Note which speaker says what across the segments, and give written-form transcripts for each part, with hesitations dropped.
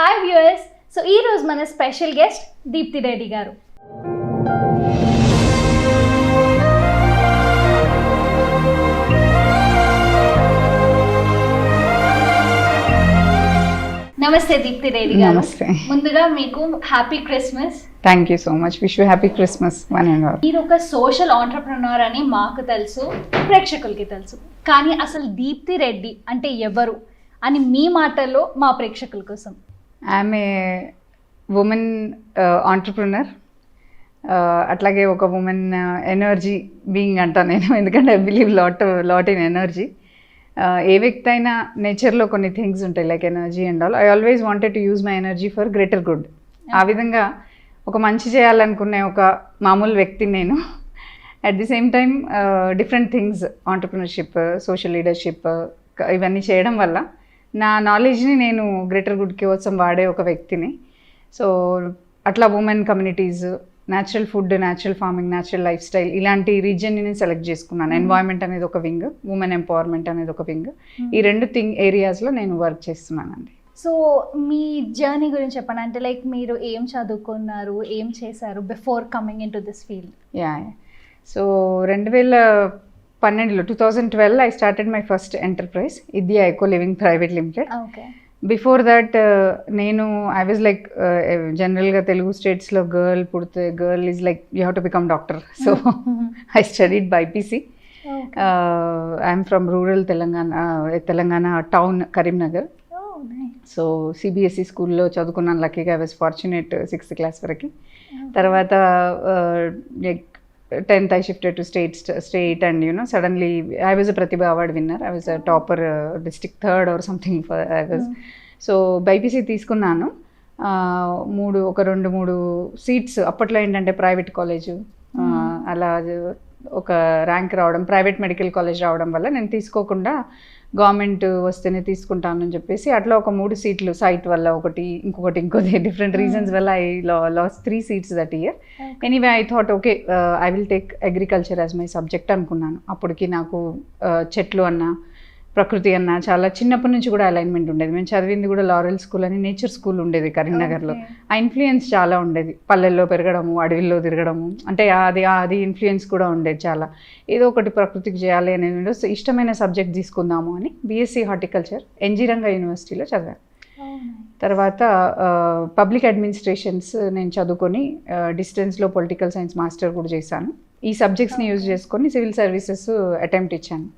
Speaker 1: Hi viewers. So ఈ రోజు మన స్పెషల్ గెస్ట్ దీప్తి రెడ్డి గారు. నమస్తే దీప్తి రెడ్డి గారు.
Speaker 2: నమస్తే.
Speaker 1: ముందుగా మీకు happy Christmas.
Speaker 2: Thank you so much. Wish you happy Christmas one and all.
Speaker 1: మీరు ఒక సోషల్ ఆంటర్ప్రెన్యూర్ అని మాకు తెలుసు, ప్రేక్షకులకి తెలుసు. కానీ అసలు దీప్తి రెడ్డి అంటే ఎవరు అని మీ మాటల్లో మా ప్రేక్షకుల కోసం.
Speaker 2: ఐఎమ్ ఏ ఉమెన్ ఆంటర్ప్రినర్, అట్లాగే ఒక ఉమెన్ ఎనర్జీ బీయింగ్ అంటాను నేను, ఎందుకంటే I believe lot in energy. ఏ వ్యక్తి అయినా నేచర్లో కొన్ని థింగ్స్ ఉంటాయి like energy and all. I always wanted to use my energy for greater good. ఆ విధంగా ఒక మంచి చేయాలనుకునే ఒక మామూలు వ్యక్తిని నేను. At the same time different things, entrepreneurship, social leadership, ఇవన్నీ చేయడం వల్ల నా నాలెడ్జ్ని నేను గ్రేటర్ గుడ్ కోసం వాడే ఒక వ్యక్తిని. సో అట్లా women communities, natural food, natural farming, natural life style, ఇలాంటి రీజియన్ని నేను సెలెక్ట్ చేసుకున్నాను. ఎన్వైర్న్మెంట్ అనేది ఒక వింగ్, ఉమెన్ ఎంపవర్మెంట్ అనేది ఒక వింగ్. ఈ రెండు ఏరియాస్లో నేను వర్క్ చేస్తున్నానండి.
Speaker 1: సో మీ జర్నీ గురించి చెప్పండి. అంటే లైక్ మీరు ఏం చదువుకున్నారు, ఏం చేశారు before coming in to this field?
Speaker 2: Yeah, so 2012 I started my first enterprise, Idya Eco Living Private Limited.
Speaker 1: Okay.
Speaker 2: Before that నేను ఐ వాజ్ లైక్ జనరల్గా తెలుగు స్టేట్స్లో girl is like you have to become doctor. So I studied BiPC. I'm from rural Telangana town Karimnagar. So CBSE స్కూల్లో చదువుకున్నాను. లక్కీగా I was fortunate 6th class వరకు. తర్వాత 10th I shifted to state and suddenly I was a Pratibha Award winner. I was a topper, district 3rd or something for I was. So BiPC తీసుకున్నాను. ఒక రెండు మూడు seats అప్పట్లో ఏంటంటే private college అలా ఒక ర్యాంక్ రావడం, ప్రైవేట్ మెడికల్ కాలేజ్ రావడం వల్ల నేను తీసుకోకుండా గవర్నమెంట్ వస్తేనే తీసుకుంటానని చెప్పేసి అట్లా ఒక 3 సీట్లు సైట్ వల్ల ఇంకోటి డిఫరెంట్ రీజన్స్ వల్ల I last 3 seats that year. Anyway I thought okay I will take agriculture as my subject అనుకున్నాను. అప్పటికి నాకు చెట్లు అన్న, ప్రకృతి అన్న చాలా చిన్నప్పటి నుంచి కూడా అలైన్మెంట్ ఉండేది. మేము చదివింది కూడా లారెల్ స్కూల్ అని నేచర్ స్కూల్ ఉండేది కరీంనగర్లో. ఆ ఇన్ఫ్లుయెన్స్ చాలా ఉండేది. పల్లెల్లో పెరగడము, అడవిల్లో తిరగడము, అంటే అది ఇన్ఫ్లుయెన్స్ కూడా ఉండేది చాలా. ఏదో ఒకటి ప్రకృతికి చేయాలి అనేది ఇష్టమైన సబ్జెక్ట్ తీసుకుందాము అని బీఎస్సీ హార్టికల్చర్ ఎన్జీ రంగా యూనివర్సిటీలో చదివాను. తర్వాత పబ్లిక్ అడ్మినిస్ట్రేషన్స్ నేను చదువుకొని డిస్టెన్స్లో పొలిటికల్ సైన్స్ మాస్టర్ కూడా చేశాను. ఈ సబ్జెక్ట్స్ని యూజ్ చేసుకొని సివిల్ సర్వీసెస్ అటెంప్ట్ ఇచ్చాను.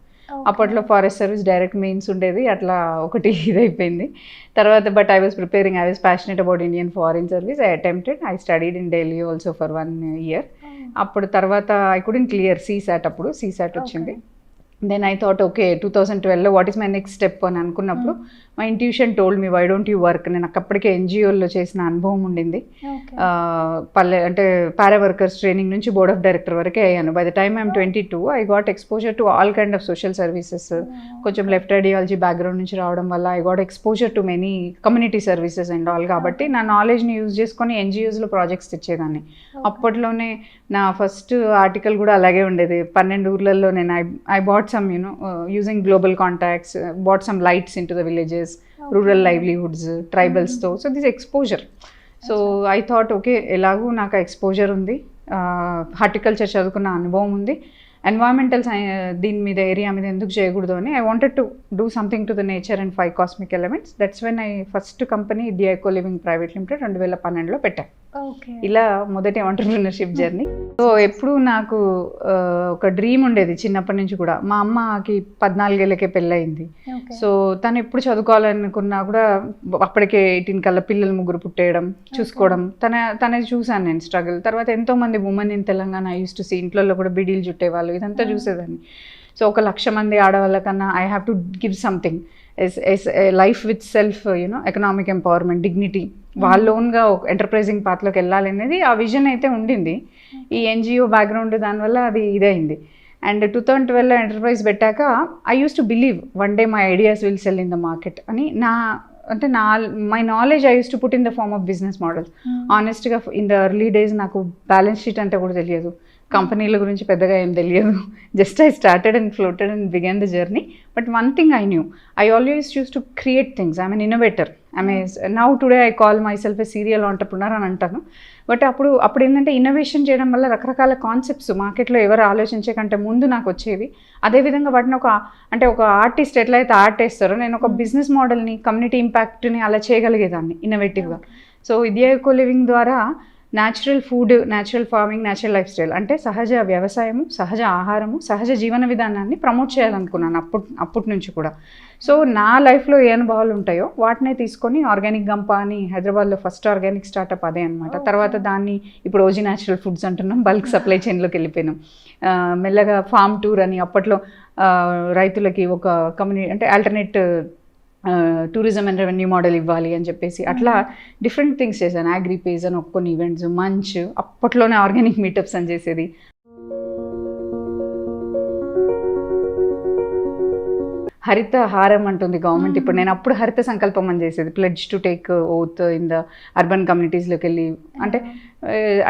Speaker 2: అప్పట్లో ఫారెస్ట్ సర్వీస్ డైరెక్ట్ మెయిన్స్ ఉండేది, అట్లా ఒకటి ఇదైపోయింది. తర్వాత but I was preparing, I was passionate about Indian foreign service. I attempted, I studied in Delhi also for 1 year. అప్పుడు తర్వాత ఐ కుడెంట్ క్లియర్ సీసాట్, అప్పుడు సీసాట్ వచ్చింది. దెన్ ఐ థాట్ ఓకే 2012లో what is my next step అని అనుకున్నప్పుడు my intuition told me why don't you work. నేను అప్పటికే ఎన్జిఓల్లో చేసిన అనుభవం ఉండింది. అంటే పారా వర్కర్స్ ట్రైనింగ్ నుంచి బోర్డ్ ఆఫ్ డైరెక్టర్ వరకే అయ్యాను. By the time I'm 22 I got exposure to all kind of social services. కొంచెం లెఫ్ట్ ఐడియాలజీ బ్యాక్గ్రౌండ్ నుంచి రావడం వల్ల I got exposure to many community services and all. కాబట్టి నా నాలెడ్జ్ని యూజ్ చేసుకొని ఎన్జిఓస్లో ప్రాజెక్ట్స్ తెచ్చేదాన్ని. అప్పట్లోనే నా ఫస్ట్ ఆర్టికల్ కూడా అలాగే ఉండేది. 12 ఊర్లలో నేను I bought some using global contacts, bought some lights into the villages, rural livelihoods, tribals తో. So this exposure, so I thought okay ఎలాగూ నాకు ఎక్స్పోజర్ ఉంది, హార్టికల్చర్ చదువుకున్న అనుభవం ఉంది, ఎన్వైరన్మెంటల్ దీని మీద ఏరియా మీద ఎందుకు చేయకూడదు అని I wanted to do something to the nature and 5 cosmic elements. That's when I first company ఇదియా ఎకో లివింగ్ ప్రైవేట్ లిమిటెడ్ 2012లో పెట్టాను. ఇలా మొదటి ఆంటర్ప్రినర్షిప్ జర్నీ. సో ఎప్పుడు నాకు ఒక డ్రీమ్ ఉండేది చిన్నప్పటి నుంచి కూడా. మా అమ్మకి 14 ఏళ్ళకే పెళ్ళయింది. సో తను ఎప్పుడు చదువుకోవాలనుకున్నా కూడా అప్పటికే 18 కల్లా పిల్లలు 3 పుట్టేయడం, చూసుకోవడం, తనది చూశాను నేను స్ట్రగుల్. తర్వాత ఎంతోమంది women in Telangana use to see, ఇంట్లో కూడా బిడీలు చుట్టేవాళ్ళు, ఇదంతా చూసేదాన్ని. సో 1,00,000 మంది ఆడవాళ్ళ కన్నా I have to give something life with self economic empowerment, dignity, వాళ్ళ ఓన్గా ఒక ఎంటర్ప్రైజింగ్ పాత్లోకి వెళ్ళాలి అనేది ఆ విజన్ అయితే ఉండింది. ఈ ఎన్జిఓ బ్యాక్గ్రౌండ్ దానివల్ల అది ఇదైంది. అండ్ 2012లో ఎంటర్ప్రైజ్ పెట్టాక I used to believe one day my ideas will sell in the market అని. My knowledge I used to put in the form of business models. ఆనెస్ట్గా ఇన్ ద ఎర్లీ డేస్ నాకు balance sheet అంటే కూడా తెలియదు, కంపెనీల గురించి పెద్దగా ఏం తెలియదు. Just I started and floated and began the journey. But one thing I knew, I always choose to create things. I'm N innovator. Now today I call my self a serial entrepreneur అని అంటాను. But అప్పుడు ఏంటంటే innovation చేయడం వల్ల రకరకాల concepts మార్కెట్లో ఎవరు ఆలోచించే కంటే ముందు నాకు వచ్చేవి. అదేవిధంగా వాటిని ఒక ఆర్టిస్ట్ ఎట్లయితే ఆర్ట్ వేస్తారో, నేను ఒక బిజినెస్ మోడల్ని, కమ్యూనిటీ ఇంపాక్ట్ని అలా చేయగలిగేదాన్ని ఇన్నోవేటివ్గా. సో విద్యా ఎకో లివింగ్ ద్వారా natural food, natural farming, natural life style అంటే సహజ వ్యవసాయము, సహజ ఆహారము, సహజ జీవన విధానాన్ని ప్రమోట్ చేయాలనుకున్నాను అప్పటి నుంచి కూడా. సో నా లైఫ్లో ఏ అనుభవాలు ఉంటాయో వాటినే తీసుకొని ఆర్గానిక్ గంప అని హైదరాబాద్లో ఫస్ట్ ఆర్గానిక్ స్టార్టప్ అదే అనమాట. తర్వాత దాన్ని ఇప్పుడు ఓజీ న్యాచురల్ ఫుడ్స్ అంటున్నాం, బల్క్ సప్లై చైన్లోకి వెళ్ళిపోయినాం. మెల్లగా ఫామ్ టూర్ అని అప్పట్లో రైతులకి ఒక కమ్యూనిటీ అంటే alternate tourism and revenue model ఇవ్వాలి అని చెప్పేసి అట్లా డిఫరెంట్ థింగ్స్ చేశాను. అగ్రి పేజ్ అని కొన్ని ఈవెంట్స్, మంచ్, అప్పట్లోనే ఆర్గానిక్ మీటప్స్ అని చేసేది. హరిత హారం అంటుంది గవర్నమెంట్ ఇప్పుడు. నేను అప్పుడు హరిత సంకల్పం అని చేసేది, pledge to take oath in the urban కమ్యూనిటీస్లోకి వెళ్ళి. అంటే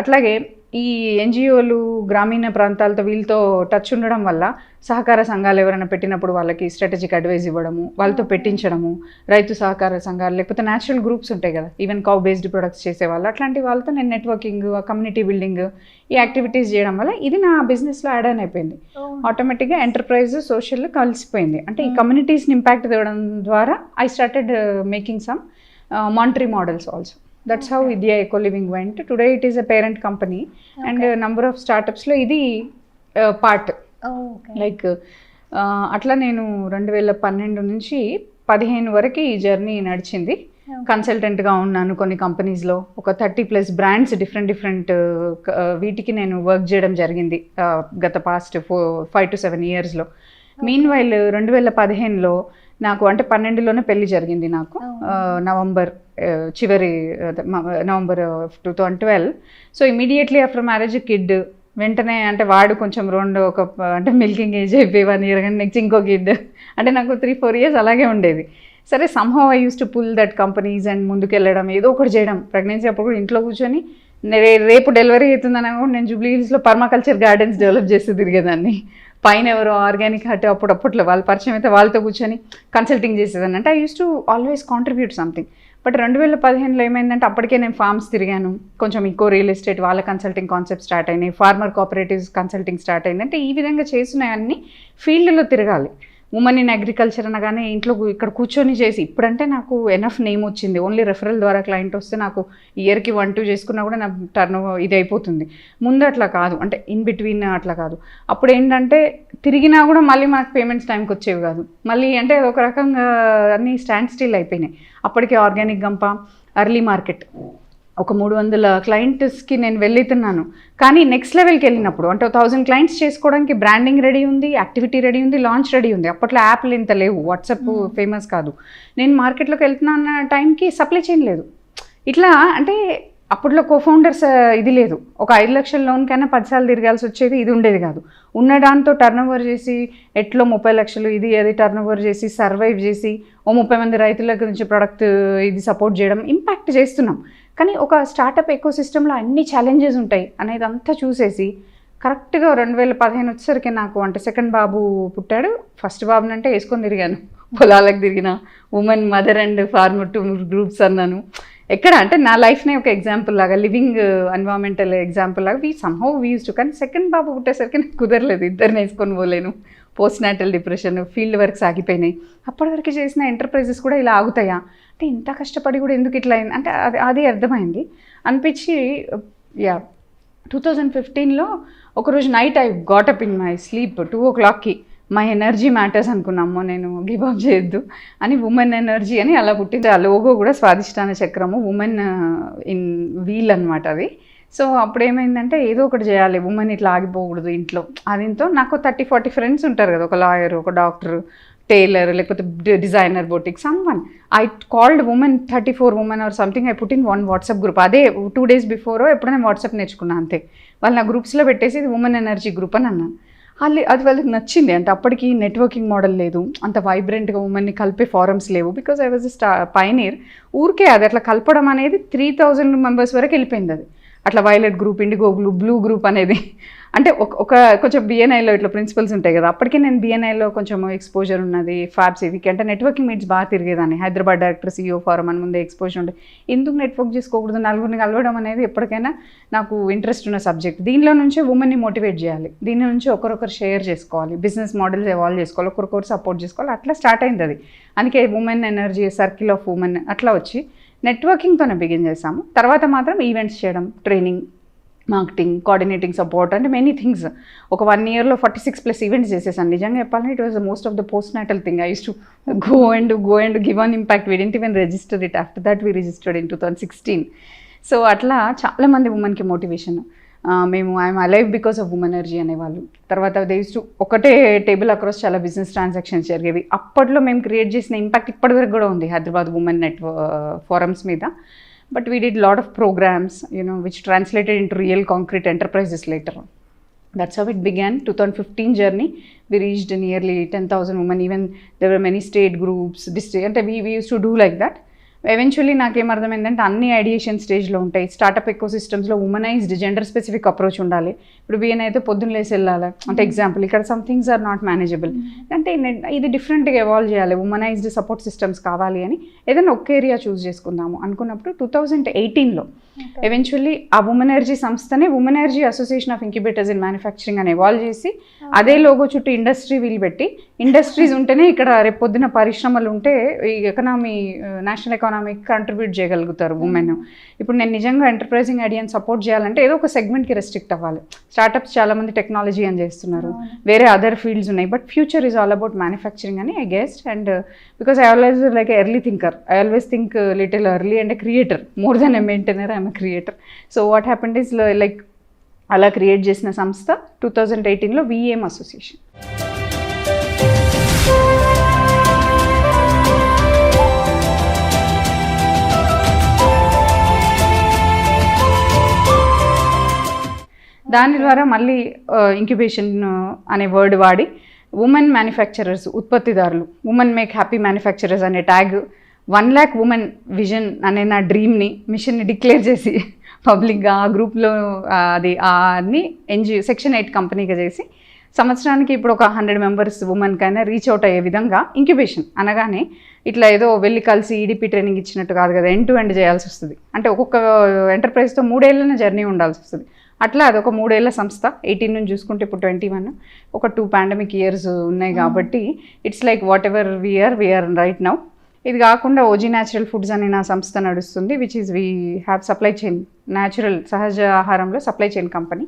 Speaker 2: అట్లాగే ఈ ఎన్జిఓలు గ్రామీణ ప్రాంతాలతో వీళ్ళతో టచ్ ఉండడం వల్ల సహకార సంఘాలు ఎవరైనా పెట్టినప్పుడు వాళ్ళకి స్ట్రాటజిక్ అడ్వైజ్ ఇవ్వడము, వాళ్ళతో పెట్టించడము, రైతు సహకార సంఘాలు లేకపోతే న్యాచురల్ గ్రూప్స్ ఉంటాయి కదా, ఈవెన్ కౌ బేస్డ్ ప్రొడక్ట్స్ చేసేవాళ్ళు, అట్లాంటి వాళ్ళతో నేను నెట్వర్కింగ్, కమ్యూనిటీ బిల్డింగ్, ఈ యాక్టివిటీస్ చేయడం వల్ల ఇది నా బిజినెస్లో యాడ్ ఆన్ అయిపోయింది. ఆటోమేటిక్గా ఎంటర్ప్రైజ్, సోషల్ కలిసిపోయింది. అంటే ఈ కమ్యూనిటీస్ని ఇంపాక్ట్ తేవడం ద్వారా I started making some monetary models also. That's how Vidya Eco Living went. Today it is a parent company and a number of startups లో ఇది పార్ట్. లైక్ అట్లా నేను 2012 నుంచి 2015 వరకు ఈ జర్నీ నడిచింది. కన్సల్టెంట్గా ఉన్నాను కొన్ని కంపెనీస్లో. ఒక 30+ బ్రాండ్స్ డిఫరెంట్ వీటికి నేను వర్క్ చేయడం జరిగింది గత పాస్ట్ 5 to 7 yearsలో. మీన్ వైల్ 2015లో నాకు అంటే 12లోనే పెళ్లి జరిగింది నాకు, నవంబర్ చివరి November 2012. So immediately after marriage kid, వెంటనే అంటే వాడు కొంచెం అంటే మిల్కింగ్ ఏజ్ అయిపోయి 1 year కానీ నెక్స్ట్ ఇంకో కిడ్, అంటే నాకు 3-4 years అలాగే ఉండేది. సరే somehow I used to pull that companies and ముందుకెళ్ళడం, ఏదో ఒకటి చేయడం. ప్రెగ్నెన్సీ అప్పుడు కూడా ఇంట్లో కూర్చొని రేపు డెలివరీ అవుతుందని కూడా నేను జూబ్లీ హిల్స్లో పర్మాకల్చర్ గార్డెన్స్ డెవలప్ చేస్తూ తిరిగేదాన్ని. పైన ఎవరో ఆర్గానిక్ హట్ అప్పుడప్పట్లో వాళ్ళు పరిచయం అయితే వాళ్ళతో కూర్చొని కన్సల్టింగ్ చేసేదాన్ని. అంటే I used to always contribute something. But 2015లో ఏమైందంటే అప్పటికే నేను ఫార్మ్స్ తిరిగాను, కొంచెం ఈకో రియల్ ఎస్టేట్ వాళ్ళ కన్సల్టింగ్ కాన్సెప్ట్ స్టార్ట్ అయినాయి, ఫార్మర్ కోఆపరేటివ్స్ కన్సల్టింగ్ స్టార్ట్ అయింది. అంటే ఈ విధంగా చేసినవన్నీ ఫీల్డ్లో తిరగాలి. ఉమెన్ ఇన్ అగ్రికల్చర్ అనగానే ఇంట్లో ఇక్కడ కూర్చొని చేసి, ఇప్పుడంటే నాకు ఎనఫ్ నేమ్ వచ్చింది, ఓన్లీ రెఫరల్ ద్వారా క్లయింట్ వస్తే నాకు ఇయర్కి 1-2 చేసుకున్నా కూడా నా టర్న్ ఇది అయిపోతుంది. ముందు అట్లా కాదు, అంటే ఇన్ బిట్వీన్ అట్లా కాదు. అప్పుడు ఏంటంటే తిరిగినా కూడా మళ్ళీ మనకు పేమెంట్స్ టైంకి వచ్చేవి కాదు. మళ్ళీ అంటే ఒక రకంగా అన్నీ స్టాండ్ స్టిల్ అయిపోయినాయి. అప్పటికే ఆర్గానిక్ గంప, అర్లీ మార్కెట్ ఒక 300 క్లయింట్స్కి నేను వెళ్తున్నాను. కానీ నెక్స్ట్ లెవెల్కి వెళ్ళినప్పుడు అంటే 1000 క్లయింట్స్ చేసుకోవడానికి బ్రాండింగ్ రెడీ ఉంది, యాక్టివిటీ రెడీ ఉంది, లాంచ్ రెడీ ఉంది. అప్పట్లో యాప్లు ఇంత లేవు, వాట్సాప్ ఫేమస్ కాదు. నేను మార్కెట్లోకి వెళ్తున్న టైంకి సప్లై చైన్ లేదు. ఇట్లా అంటే అప్పట్లో కోఫౌండర్స్ ఇది లేదు. ఒక 5 లక్షల లోన్కైనా 10 సార్లు తిరగాల్సి వచ్చేది, ఇది ఉండేది కాదు. ఉన్న దాంతో టర్నోవర్ చేసి ఎట్లో 30 లక్షలు ఇది అది టర్నోవర్ చేసి సర్వైవ్ చేసి 30 మంది రైతుల గురించి ప్రొడక్ట్ ఇది సపోర్ట్ చేయడం, ఇంపాక్ట్ చేస్తున్నాం. కానీ ఒక స్టార్టప్ ఎకో సిస్టంలో అన్ని ఛాలెంజెస్ ఉంటాయి అనేది అంతా చూసేసి కరెక్ట్గా 2015 వచ్చేసరికి నాకు అంటే సెకండ్ బాబు పుట్టాడు. ఫస్ట్ బాబునంటే వేసుకొని తిరిగాను, పొలాలకు తిరిగిన, women mother and farmer 2 groups అన్నాను. ఎక్కడ అంటే నా లైఫ్నే ఒక ఎగ్జాంపుల్ లాగా, లివింగ్ ఎన్వైరన్మెంటల్ ఎగ్జాంపుల్ లాగా సమ్హౌ వీ యూస్ టు. కానీ సెకండ్ బాబు పుట్టేసరికి నాకు కుదరలేదు, ఇద్దరిని వేసుకొని పోలేను. Postnatal depression, field works ఆగిపోయినాయి. అప్పటివరకు చేసిన ఎంటర్ప్రైజెస్ కూడా ఇలా ఆగుతాయా అంటే ఇంత కష్టపడి కూడా ఎందుకు ఇట్లా అయింది అంటే అది అర్థమైంది అనిపించి 2015లో ఒకరోజు night I got up in my sleep 2 o'clockకి. మై ఎనర్జీ మ్యాటర్స్ అనుకున్నాము, నేను గివ్ అప్ చేయొద్దు అని ఉమెన్ ఎనర్జీ అని అలా పుట్టింది. ఆ లోగో కూడా స్వాదిష్టాన చక్రము, ఉమెన్ ఇన్ వీల్ అనమాట అది. సో అప్పుడు ఏమైందంటే ఏదో ఒకటి చేయాలి, ఉమెన్ ఇట్లా ఆగిపోకూడదు ఇంట్లో. అదింతో నాకు 30-40 ఫ్రెండ్స్ ఉంటారు కదా, ఒక లాయర్, ఒక డాక్టర్, టైలర్, లేకపోతే designer, boutique, someone. I called women 34 women or something. I put in 1 WhatsApp group. అదే 2 days బిఫోర్ ఎప్పుడైనా వాట్సాప్ నేర్చుకున్నా అంతే. వాళ్ళు నా గ్రూప్స్లో పెట్టేసి ఇది ఉమెన్ ఎనర్జీ గ్రూప్ అని అన్నాను. అది వాళ్ళకి నచ్చింది. అంటే అప్పటికి నెట్వర్కింగ్ మోడల్ లేదు, అంత వైబ్రెంట్గా ఉమెన్ని కలిపే ఫారమ్స్ లేవు. Because I was pioneer. ఊరికే అది అట్లా కలపడం అనేది 3000 members వరకు వెళ్ళిపోయింది. అది అట్లా violet group, IndiGo group, blue group అనేది అంటే ఒక కొంచెం బిఎన్ఐలో ఇట్లా ప్రిన్సిపల్స్ ఉంటాయి కదా, అప్పటికే నేను బిఎన్ఐలో కొంచెం ఎక్స్పోజర్ ఉన్నది. ఫ్యాబ్ సివిక్ అంటే నెట్వర్కింగ్ మీట్స్ బాగా తిరిగేదాన్ని. హైదరాబాద్ డైరెక్టర్ CEO ఫారం అని ముందే ఎక్స్పోజర్ ఉండే. ఎందుకు నెట్వర్క్ చేసుకోకూడదు, నలుగురిని కలవడం అనేది ఎప్పటికైనా నాకు ఇంట్రెస్ట్ ఉన్న సబ్జెక్ట్. దీనిలో నుంచే ఉమెన్ని మోటివేట్ చేయాలి, దీని నుంచి ఒకరొకరు షేర్ చేసుకోవాలి, బిజినెస్ మోడల్స్ ఎవాల్వ్ చేసుకోవాలి, ఒకరికొకరు సపోర్ట్ చేసుకోవాలి. అట్లా స్టార్ట్ అయింది అది. అందుకే women energy, circle of women అట్లా వచ్చి నెట్వర్కింగ్తోనే బిగిన్ చేసాము. తర్వాత మాత్రం ఈవెంట్స్ చేయడం, ట్రైనింగ్, మార్కెటింగ్, కోఆర్డినేటింగ్ సపోర్ట్ అంటే మెనీ థింగ్స్. ఒక 1 yearలో 46+ ఈవెంట్స్ చేసేసాను. నిజంగా చెప్పాలంటే it was the most of the post natal thing. I used to go and give an impact. We didn't even register it. After that we registered in 2016. So అట్లా చాలామంది ఉమెన్కి motivation. మేము I'm alive because of women energy అనేవాళ్ళు. తర్వాత they use to ఒకటే table across చాలా business transactions జరిగేవి. అప్పట్లో మేము క్రియేట్ చేసిన ఇంపాక్ట్ ఇప్పటివరకు కూడా ఉంది హైదరాబాద్ ఉమెన్ ఫోరమ్స్ మీద. But we did a lot of programs, which translated into real concrete enterprises later on. That's how it began. 2015 journey, we reached nearly 10,000 women. Even there were many state groups, district, and we used to do like that. Eventually నాకేమర్థమైందంటే అన్ని ideation స్టేజ్లో ఉంటాయి. Startup echo సిస్టమ్స్లో ఉమనైజ్డ్ gender specific approach ఉండాలి. ఇప్పుడు B N అయితే పొద్దున్న లేసి వెళ్ళాలి అంటే ఎగ్జాంపుల్, ఇక్కడ some things are not manageable అంటే ఇది డిఫరెంట్గా ఎవాల్వ్ చేయాలి, ఉమనైజ్డ్ సపోర్ట్ సిస్టమ్స్ కావాలి అని ఏదైనా ఒక్క ఏరియా చూస్ చేసుకుందాము అనుకున్నప్పుడు 2018లో ఎవెన్చువల్లీ ఆ ఉమెన్ ఎనర్జీ సంస్థనే women energy association of incubators in manufacturing అని ఎవాల్వ్ చేసి అదే లోగో చుట్టూ ఇండస్ట్రీ వీలు పెట్టి, ఇండస్ట్రీస్ ఉంటేనే ఇక్కడ రేపు పొద్దున పరిశ్రమలు ఉంటే ఈ ఎకనామీ, నేషనల్ ఎకానమీకి కంట్రిబ్యూట్ చేయగలుగుతారు ఉమెన్. ఇప్పుడు నేను నిజంగా ఎంటర్ప్రైజింగ్ ఐడియాని సపోర్ట్ చేయాలంటే ఏదో ఒక సెగ్మెంట్కి రెస్ట్రిక్ట్ అవ్వాలి. స్టార్టప్స్ చాలామంది టెక్నాలజీ అని చేస్తున్నారు, వేరే అదర్ ఫీల్డ్స్ ఉన్నాయి, but future is all about manufacturing అని I guessed. And because I always like early thinker, I always think little early and creator more than a maintainer, I'm a creator. So what happened is like అలా create చేసిన సంస్థ 2018లో VM association. దాని ద్వారా మళ్ళీ incubation అనే word వాడి women manufacturers, ఉత్పత్తిదారులు, women make happy manufacturers అనే ట్యాగ్, 1 lakh ఉమెన్ విజన్ అనే నా డ్రీమ్ని, మిషన్ని డిక్లేర్ చేసి పబ్లిక్గా ఆ గ్రూప్లో అది అన్ని సెక్షన్ 8 కంపెనీగా చేసి సంవత్సరానికి ఇప్పుడు ఒక 100 members ఉమెన్కైనా రీచ్ అవుట్ అయ్యే విధంగా ఇంక్యుబేషన్ అనగానే ఇట్లా ఏదో వెళ్ళి కలిసి ఈడిపి ట్రైనింగ్ ఇచ్చినట్టు కాదు కదా, ఎండ్ టు ఎండ్ చేయాల్సి వస్తుంది. అంటే ఒక్కొక్క ఎంటర్ప్రైజ్తో 3 ఏళ్ళ జర్నీ ఉండాల్సి వస్తుంది. అట్లా అదొక 3 ఏళ్ల సంస్థ. 18 నుంచి చూసుకుంటే ఇప్పుడు 21, ఒక 2 pandemic years ఉన్నాయి కాబట్టి it's like whatever we're right now. ఇది కాకుండా ఓజీ న్యాచురల్ ఫుడ్స్ అనే నా సంస్థ నడుస్తుంది, which is we have supply chain, natural సహజ ఆహారంలో సప్లై చైన్ కంపెనీ.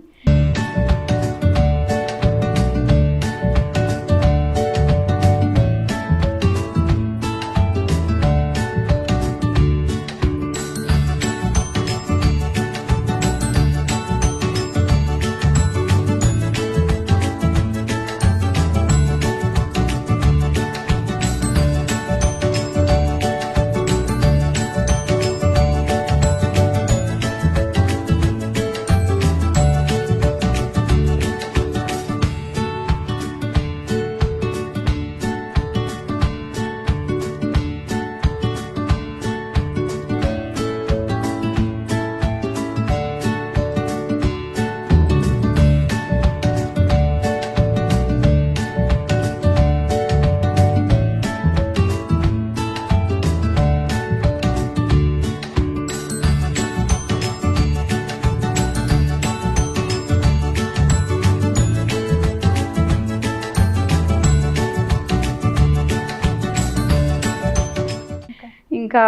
Speaker 2: ఇంకా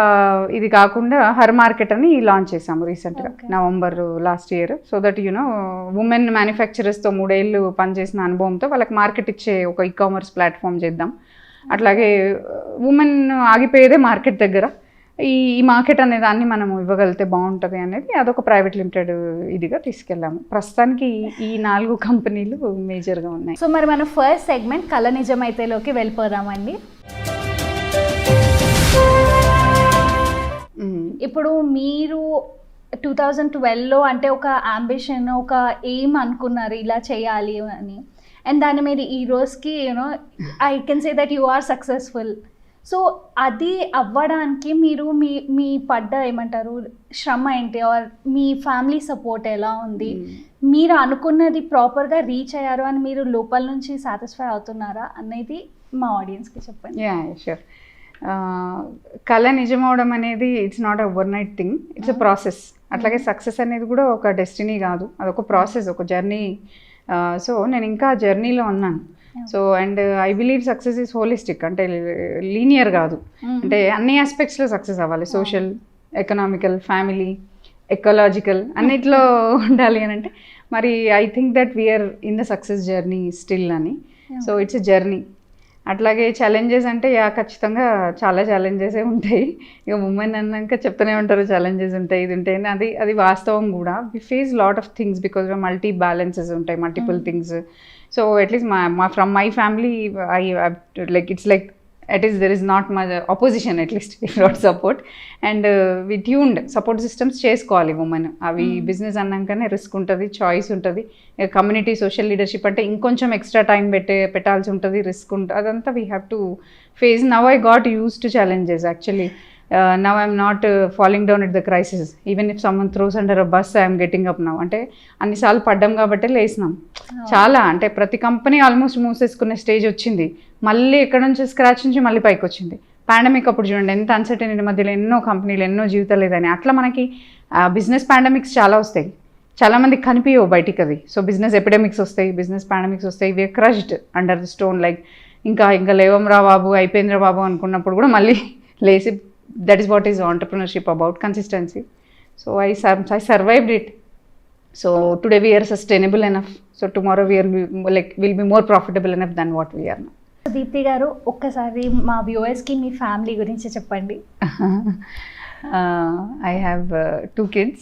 Speaker 2: ఇది కాకుండా హర్ మార్కెట్ అని లాంచ్ చేసాము రీసెంట్గా, November last year. So that women మ్యానుఫ్యాక్చరర్స్తో 3 ఏళ్ళు పనిచేసిన అనుభవంతో వాళ్ళకి మార్కెట్ ఇచ్చే ఒక ఈకామర్స్ ప్లాట్ఫామ్ చేద్దాం. అట్లాగే ఉమెన్ ఆగిపోయేదే మార్కెట్ దగ్గర, ఈ మార్కెట్ అనే దాన్ని మనం ఇవ్వగలిగితే బాగుంటుంది అనేది అదొక ప్రైవేట్ లిమిటెడ్ ఇదిగా తీసుకెళ్ళాము. ప్రస్తుతానికి ఈ 4 కంపెనీలు మేజర్గా ఉన్నాయి.
Speaker 1: సో మరి మన ఫస్ట్ సెగ్మెంట్ కళ నిజమైతేలోకి వెళ్ళిపోదామండి. ఇప్పుడు మీరు 2012లో అంటే ఒక అంబిషన్, ఒక ఎయిమ్ అనుకున్నారు ఇలా చేయాలి అని, అండ్ దాన్ని మీరు ఈ రోజుకి I can say that you are successful. So అది అవ్వడానికి మీరు మీ మీ పడ్డ ఏమంటారు శ్రమ ఏంటి ఆర్ మీ ఫ్యామిలీ సపోర్ట్ ఎలా ఉంది, మీరు అనుకున్నది ప్రాపర్గా రీచ్ అయ్యారు అని మీరు లోపల నుంచి సాటిస్ఫై అవుతున్నారా అనేది మా ఆడియన్స్కి చెప్పండి.
Speaker 2: Yeah sure. కళ నిజమవడం అనేది it's not a over night thing, it's a process. అట్లాగే సక్సెస్ అనేది కూడా ఒక డెస్టినీ కాదు, అదొక ప్రాసెస్, ఒక జర్నీ. సో నేను ఇంకా జర్నీలో ఉన్నాను. So and I believe success is holistic, అంటే లీనియర్ కాదు. అంటే అన్ని ఆస్పెక్ట్స్లో సక్సెస్ అవ్వాలి, సోషల్, ఎకనామికల్, ఫ్యామిలీ, ఎకలాజికల్ అన్నిట్లో ఉండాలి అని అంటే మరి I think that we are in the success journey still అని. So it's a journey. అట్లాగే ఛాలెంజెస్ అంటే ఖచ్చితంగా చాలా ఛాలెంజెసే ఉంటాయి. ఇక ఉమెన్ అన్నాక చెప్తూనే ఉంటారు ఛాలెంజెస్ ఉంటాయి, ఇది ఉంటాయి. అది వాస్తవం కూడా. We face lot of things because multi balances ఉంటాయి, multiple things. So at least from my family I like it's like there is not much opposition, at least if not support. And we tuned support systems చేసుకోవాలి women. అవి business అన్నాకనే risk ఉంటుంది, choice ఉంటుంది. Community social leadership అంటే ఇంకొంచెం extra time పెట్టాల్సి ఉంటుంది, risk ఉంటుంది. అదంతా we have to face. Now I got use to challenges actually. Now I'm not falling down at the crisis. Even if someone throws under a bus, I am getting up now. అంటే అన్నిసార్లు పడ్డాం కాబట్టి లేసినాం. చాలా అంటే ప్రతి company almost మూసేసుకునే stage వచ్చింది, మళ్ళీ ఎక్కడ నుంచి స్క్రాచ్ నుంచి మళ్ళీ పైకి వచ్చింది. పాండమిక్ అప్పుడు చూడండి ఎంత అన్సర్టెనిటీ మధ్యలో ఎన్నో కంపెనీలు, ఎన్నో జీవితాలు లేదని. అట్లా మనకి బిజినెస్ పాండమిక్స్ చాలా వస్తాయి, చాలామందికి కనిపించవు బయటికి అది. సో బిజినెస్ ఎపిడమిక్స్ వస్తాయి, బిజినెస్ పాండమిక్స్ వస్తాయి. We're crushed under the stone. Like ఇంకా లేవం రా బాబు, అయిపోయిందిరా బాబు అనుకున్నప్పుడు కూడా మళ్ళీ లేసి. That is what is entrepreneurship about, consistency. So I survived it. So today we are sustainable enough. So tomorrow we'll be more profitable enough than what we are now.
Speaker 1: Deepti గారు ఒక్కసారి మా వ్యూవర్స్కి మీ ఫ్యామిలీ గురించి చెప్పండి.
Speaker 2: I have 2 kids,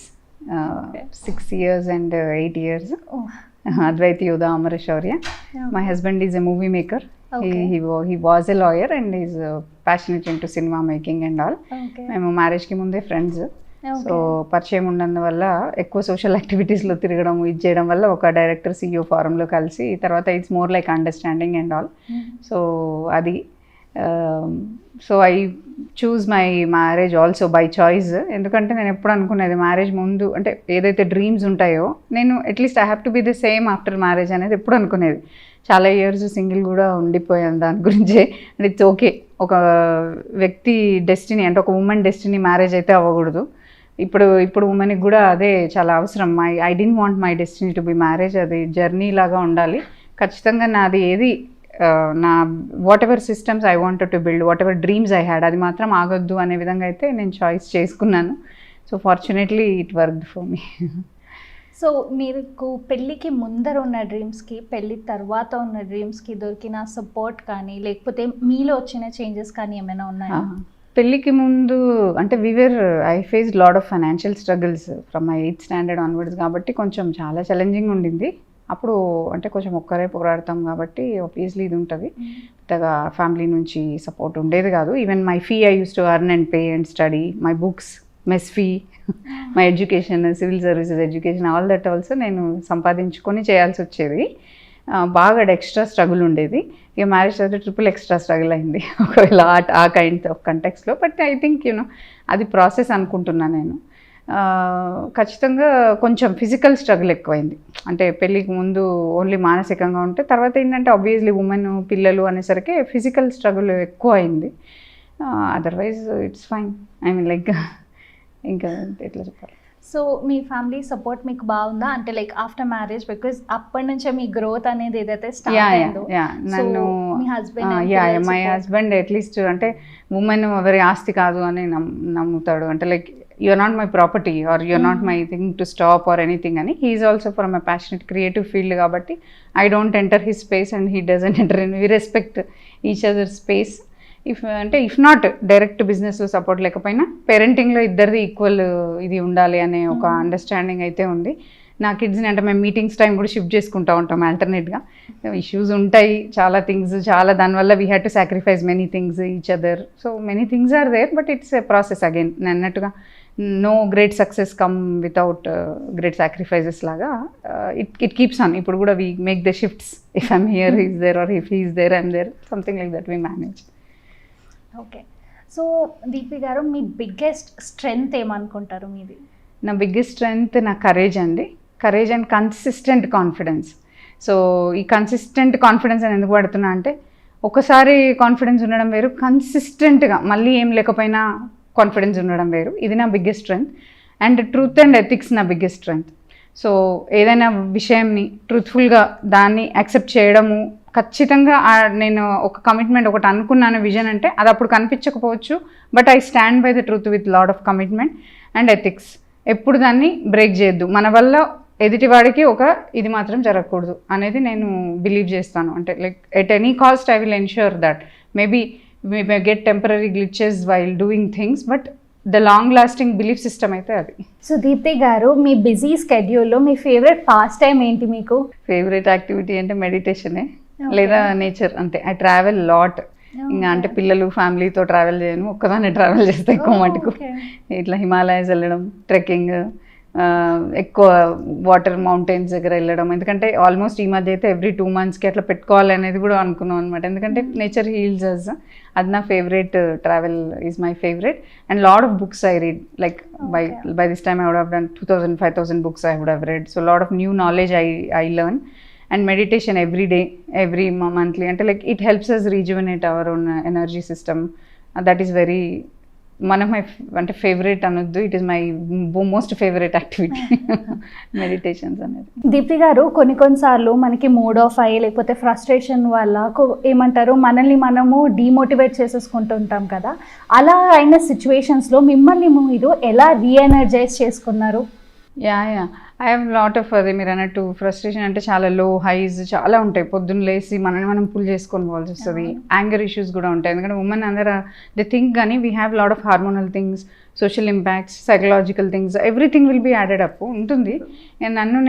Speaker 2: 6 years and 8 years. Advait Yoda Amara Shaurya. My husband is a movie maker. He was a lawyer and is passionate into cinema making and all. మేము మ్యారేజ్కి ముందే friends. So పరిచయం ఉన్నందువల్ల ఎక్కువ social యాక్టివిటీస్లో తిరగడం, ఇది చేయడం వల్ల ఒక డైరెక్టర్ CEO ఫారంలో కలిసి తర్వాత it's more like understanding and all. So అది so I choose my marriage also by choice. ఎందుకంటే నేను ఎప్పుడు అనుకునేది మ్యారేజ్ ముందు అంటే ఏదైతే డ్రీమ్స్ ఉంటాయో నేను at least I have to be the same after marriage అనేది ఎప్పుడు అనుకునేది. చాలా ఇయర్స్ సింగిల్ కూడా ఉండిపోయాను దాని గురించే. అండ్ ఇట్స్ ఓకే, ఒక వ్యక్తి డెస్టినీ అంటే ఒక ఉమెన్ డెస్టినీ మ్యారేజ్ అయితే అవ్వకూడదు. ఇప్పుడు ఉమెన్కి కూడా అదే చాలా అవసరం. I don't want my destiny to be marriage. అది జర్నీ లాగా ఉండాలి ఖచ్చితంగా. నాది ఏది నా what ever systems I wanted to build, what ever dreams I had, అది మాత్రం ఆగొద్దు అనే విధంగా అయితే నేను చాయిస్ చేసుకున్నాను. So fortunately it worked for me.
Speaker 1: So మీకు పెళ్ళికి ముందర ఉన్న డ్రీమ్స్కి పెళ్ళి తర్వాత ఉన్న డ్రీమ్స్కి దొరికిన సపోర్ట్ కానీ లేకపోతే మీలో వచ్చిన చేంజెస్ కానీ ఏమైనా ఉన్నాయా?
Speaker 2: పెళ్ళికి ముందు అంటే I face lot of financial struggles from my 8th standard onwards కాబట్టి కొంచెం చాలా ఛాలెంజింగ్ ఉండింది. అప్పుడు అంటే కొంచెం ఒక్కరే పోరాడతాం కాబట్టి ఆబ్వియస్లీ ఇది ఉంటుంది. పెద్దగా ఫ్యామిలీ నుంచి సపోర్ట్ ఉండేది కాదు. Even my fee I used to earn and pay and study, my books, mess fee, my education, civil services education, all that also నేను సంపాదించుకొని చేయాల్సి వచ్చేది. బాగా ఎక్స్ట్రా స్ట్రగుల్ ఉండేది. ఇక మ్యారేజ్ తర్వాత ట్రిపుల్ ఎక్స్ట్రా స్ట్రగుల్ అయింది ఒకవేళ ఆ కైండ్ ఆఫ్ కంటెక్స్లో. బట్ ఐ థింక్ అది ప్రాసెస్ అనుకుంటున్నాను నేను. ఖచ్చితంగా కొంచెం ఫిజికల్ స్ట్రగుల్ ఎక్కువైంది. అంటే పెళ్ళికి ముందు ఓన్లీ మానసికంగా ఉంటే తర్వాత ఏంటంటే ఆబ్వియస్లీ ఉమెన్, పిల్లలు అనేసరికి ఫిజికల్ స్ట్రగుల్ ఎక్కువ అయింది. Otherwise it's fine. I mean like ఇంకా ఎట్లా చెప్పాలి.
Speaker 1: సో మీ ఫ్యామిలీ సపోర్ట్ మీకు బాగుందా? అంటే లైక్ ఆఫ్టర్ మ్యారేజ్ బికాజ్ అప్పటి నుంచే మీ గ్రోత్ అనేది ఏదైతే స్టార్ట్ అయిందో
Speaker 2: నన్ను మై హస్బెండ్ అట్లీస్ట్ అంటే ఉమెన్ ఎవరి ఆస్తి కాదు అని నమ్ముతాడు. అంటే like you are not my property or you are not my thing to stop or anything అని. He is also from my passionate creative field కాబట్టి I don't enter his space and he doesn't enter in. We respect each other space. If not direct బిజినెస్లో support లేకపోయినా పేరెంటింగ్లో ఇద్దరిది equal ఇది ఉండాలి అనే ఒక అండర్స్టాండింగ్ అయితే ఉంది. నా కిడ్స్ని అంటే మేము మీటింగ్స్ టైం కూడా షిఫ్ట్ చేసుకుంటూ ఉంటాం ఆల్టర్నేట్గా. ఇష్యూస్ ఉంటాయి చాలా థింగ్స్, చాలా దానివల్ల we had to sacrifice many things each other. So many things are there but it's a process again. నేను అన్నట్టుగా no great success come without great sacrifices లాగా ఇట్ కీప్స్ ఆన్. ఇప్పుడు కూడా we make the shifts. If I'm here is there or if he is there I'm there, something like that we manage.
Speaker 1: Okay. So Deepti గారు, మీ biggest strength ఏమనుకుంటారు మీది?
Speaker 2: నా biggest strength నా courage అండి. Courage and consistent confidence. So ఈ consistent confidence అని ఎందుకు పడుతున్నా అంటే, ఒకసారి కాన్ఫిడెన్స్ ఉండడం వేరు, కన్సిస్టెంట్గా మళ్ళీ ఏం లేకపోయినా కాన్ఫిడెన్స్ ఉండడం వేరు. ఇది నా biggest strength. And truth and ethics నా బిగ్గెస్ట్ స్ట్రెంగ్త్. సో ఏదైనా విషయంని ట్రూత్ఫుల్గా దాన్ని యాక్సెప్ట్ చేయడము, ఖచ్చితంగా నేను ఒక కమిట్మెంట్ ఒకటి అనుకున్నాను విజన్ అంటే అది అప్పుడు కనిపించకపోవచ్చు, but I stand by the truth with lot of commitment and ethics. ఎప్పుడు దాన్ని బ్రేక్ చేయొద్దు. మన వల్ల ఎదుటివాడికి ఇది మాత్రం జరగకూడదు అనేది నేను బిలీవ్ చేస్తాను. అంటే like at any cost I will ensure that maybe we may get temporary glitches while doing things, but the long lasting belief system అయితే అది.
Speaker 1: సో దీప్తి గారు, మీ బిజీ స్కెడ్యూల్లో మీ ఫేవరెట్ పాస్ టైం ఏంటి మీకు?
Speaker 2: ఫేవరెట్ యాక్టివిటీ అంటే మెడిటేషనే లేదా nature. అంతే. I travel lot. ఇంకా అంటే పిల్లలు ఫ్యామిలీతో ట్రావెల్ చేయను, ఒక్కదాన్ని ట్రావెల్ చేస్తే ఎక్కువ మటుకు. ఇట్లా హిమాలయస్ వెళ్ళడం, ట్రెక్కింగ్, ఎక్కువ వాటర్ మౌంటైన్స్ దగ్గర వెళ్ళడం. ఎందుకంటే ఆల్మోస్ట్ ఈ మధ్య అయితే ఎవ్రీ 2 monthsకి అట్లా పెట్టుకోవాలి అనేది కూడా అనుకున్నాం అనమాట. ఎందుకంటే నేచర్ హీల్స్ అస్. అది నా favourite. Travel is my favourite. And lot of books I read. Like by this time I would have done 2000-5000 books I would have read. So lot of new knowledge I learn. And meditation every day, every monthly. And like it helps us rejuvenate our own energy system. That is very one of my favorite anuddu. It is my most favorite activity. Meditations అనేది.
Speaker 1: దీప్తి గారు, కొన్నిసార్లు మనకి mood of అయ్యి లేకపోతే frustration వల్ల ఏమంటారు మనల్ని మనము డీమోటివేట్ చేసేసుకుంటుంటాం కదా. అలా అయిన సిచ్యువేషన్స్లో మిమ్మల్ని మీరు ఎలా రీఎనర్జైజ్ చేసుకున్నారు?
Speaker 2: Yeah I have lot of అదే మీరు అన్నట్టు ఫ్రస్ట్రేషన్ అంటే చాలా లో హైస్ చాలా ఉంటాయి. పొద్దున్న లేసి మనల్ని మనం పుల్ చేసుకొని పోవాల్సి వస్తుంది. యాంగర్ ఇష్యూస్ కూడా ఉంటాయి. ఎందుకంటే ఉమెన్ అందరూ దే థింక్ కానీ we have lot of hormonal things, social impacts, psychological things, everything will be added up ఉంటుంది.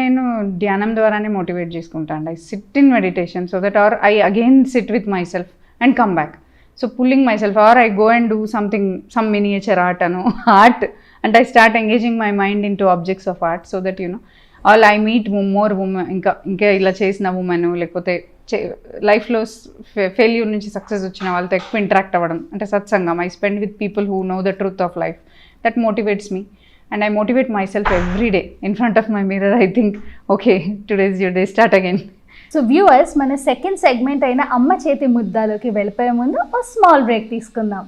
Speaker 2: నేను ధ్యానం ద్వారానే మోటివేట్ చేసుకుంటాను. I sit in meditation so that or I again sit with my self and come back. So pulling myself, or I go and do something, some miniature art and I start engaging my mind into objects of art so that all I meet more women, ఇంకా ఇలా చేసిన women లేకపోతే లైఫ్లో failure నుంచి success వచ్చిన వాళ్ళతో ఎక్కువ interact అవ్వడం అంటే సత్సంగం. I spend with people who know the truth of life. That motivates me and I motivate myself every day in front of my mirror. I think okay, today's your day, start again.
Speaker 1: So viewers, మన second segment అయిన అమ్మ చేతి ముద్దాలోకి వెళ్ళిపోయే ముందు ఒక small break తీసుకుందాం.